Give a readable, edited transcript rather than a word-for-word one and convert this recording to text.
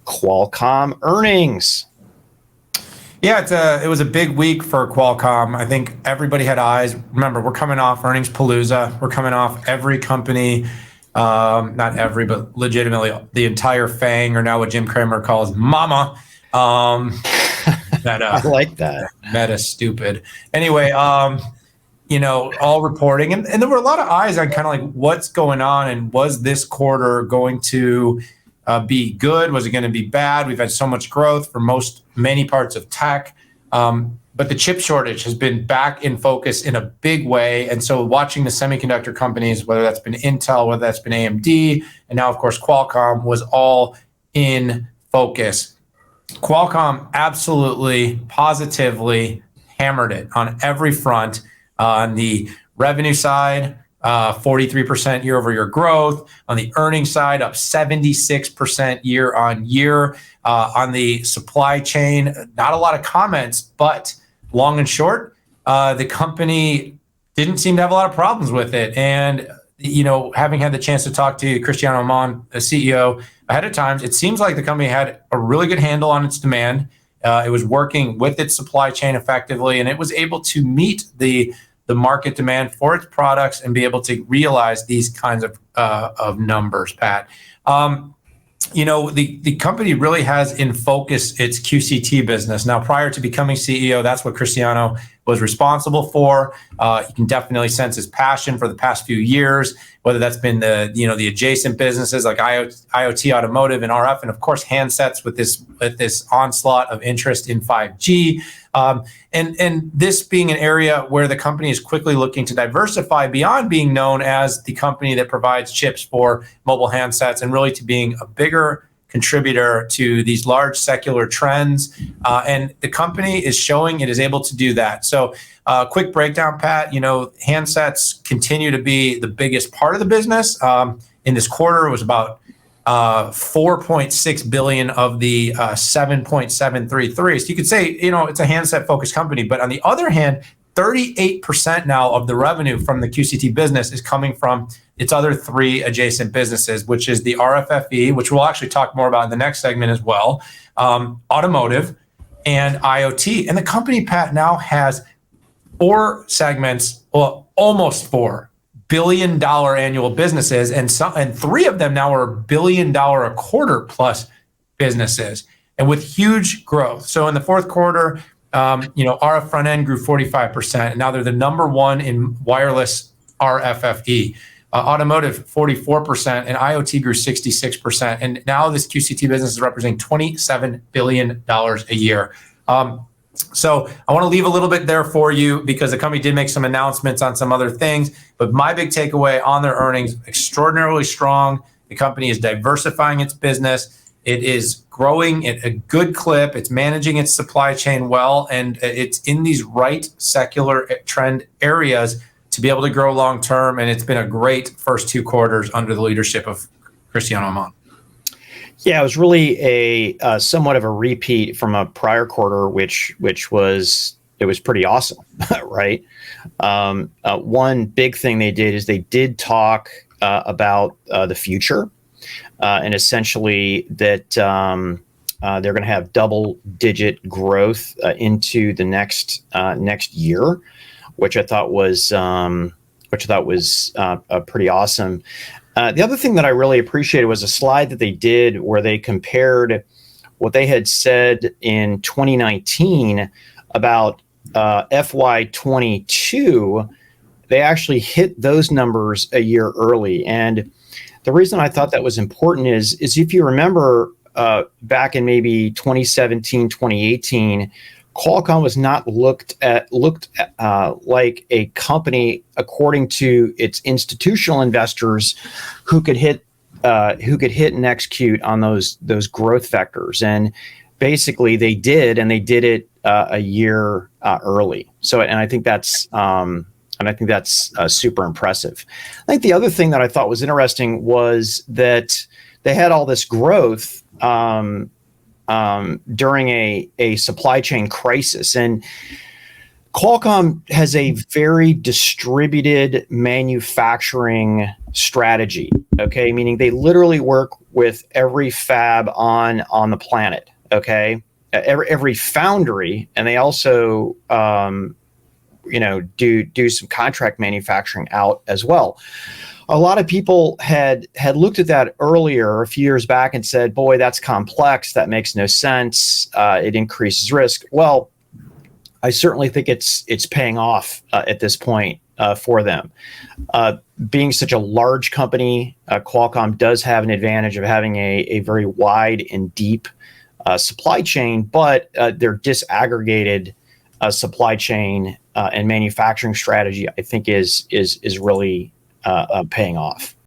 Qualcomm earnings. Yeah, it was a big week for Qualcomm. I think everybody had eyes. Remember, we're coming off earnings palooza. We're coming off every company, not every, but legitimately the entire FANG, or now what Jim Cramer calls Mama. I like that. Meta stupid. Anyway, all reporting, and there were a lot of eyes on kind of like what's going on, and was this quarter going to be good? Was it going to be bad? We've had so much growth for many parts of tech, but the chip shortage has been back in focus in a big way. And so watching the semiconductor companies, whether that's been Intel, whether that's been AMD, and now of course Qualcomm, was all in focus. Qualcomm absolutely, positively hammered it on every front. On the revenue side, 43% year over year growth. On the earnings side, up 76% year on year. On the supply chain, not a lot of comments, but long and short, the company didn't seem to have a lot of problems with it. And having had the chance to talk to Cristiano Amon, the CEO, ahead of time, it seems like the company had a really good handle on its demand. It was working with its supply chain effectively, and it was able to meet the market demand for its products and be able to realize these kinds of numbers, Pat. The company really has in focus its QCT business. Now, prior to becoming CEO, that's what Cristiano was responsible for. You can definitely sense his passion for the past few years, whether that's been the adjacent businesses like IoT, automotive, and RF, and of course handsets with this onslaught of interest in 5G. And this being an area where the company is quickly looking to diversify beyond being known as the company that provides chips for mobile handsets, and really to being a bigger contributor to these large secular trends. And the company is showing it is able to do that. So quick breakdown, Pat, handsets continue to be the biggest part of the business. In this quarter, it was about 4.6 billion of the 7.733. So you could say, it's a handset focused company. But on the other hand, 38% now of the revenue from the QCT business is coming from its other three adjacent businesses, which is the RFFE, which we'll actually talk more about in the next segment as well, automotive, and IoT. And the company, Pat, now has four segments, well, almost $4 billion annual businesses, and three of them now are $1 billion a quarter plus businesses, and with huge growth. So in the fourth quarter, RF front end grew 45%, and now they're the number one in wireless RFFE. Automotive 44%, and IoT grew 66%. And now this QCT business is representing $27 billion a year. So I want to leave a little bit there for you because the company did make some announcements on some other things. But my big takeaway on their earnings, extraordinarily strong. The company is diversifying its business. It is growing at a good clip. It's managing its supply chain well, and it's in these right secular trend areas to be able to grow long term. And it's been a great first two quarters under the leadership of Cristiano Amon. Yeah, it was really a somewhat of a repeat from a prior quarter, which was pretty awesome, right? One big thing they did is they did talk about the future, and essentially that they're going to have double-digit growth into the next year, which I thought was pretty awesome. The other thing that I really appreciated was a slide that they did where they compared what they had said in 2019 about FY22. They actually hit those numbers a year early. And the reason I thought that was important is if you remember back in maybe 2017, 2018, Qualcomm was not looked like a company according to its institutional investors who could hit and execute on those growth vectors. And basically they did, and they did it a year early. So, and I think that's super impressive. I think the other thing that I thought was interesting was that they had all this growth during a supply chain crisis. And Qualcomm has a very distributed manufacturing strategy. Okay, meaning they literally work with every fab on the planet. Okay, every foundry, and they also do some contract manufacturing out as well. A lot of people had looked at that earlier a few years back and said, boy, that's complex, that makes no sense, it increases risk. Well, I certainly think it's paying off at this point for them. Being such a large company, Qualcomm does have an advantage of having a very wide and deep supply chain, but their disaggregated supply chain and manufacturing strategy, I think, is really paying off.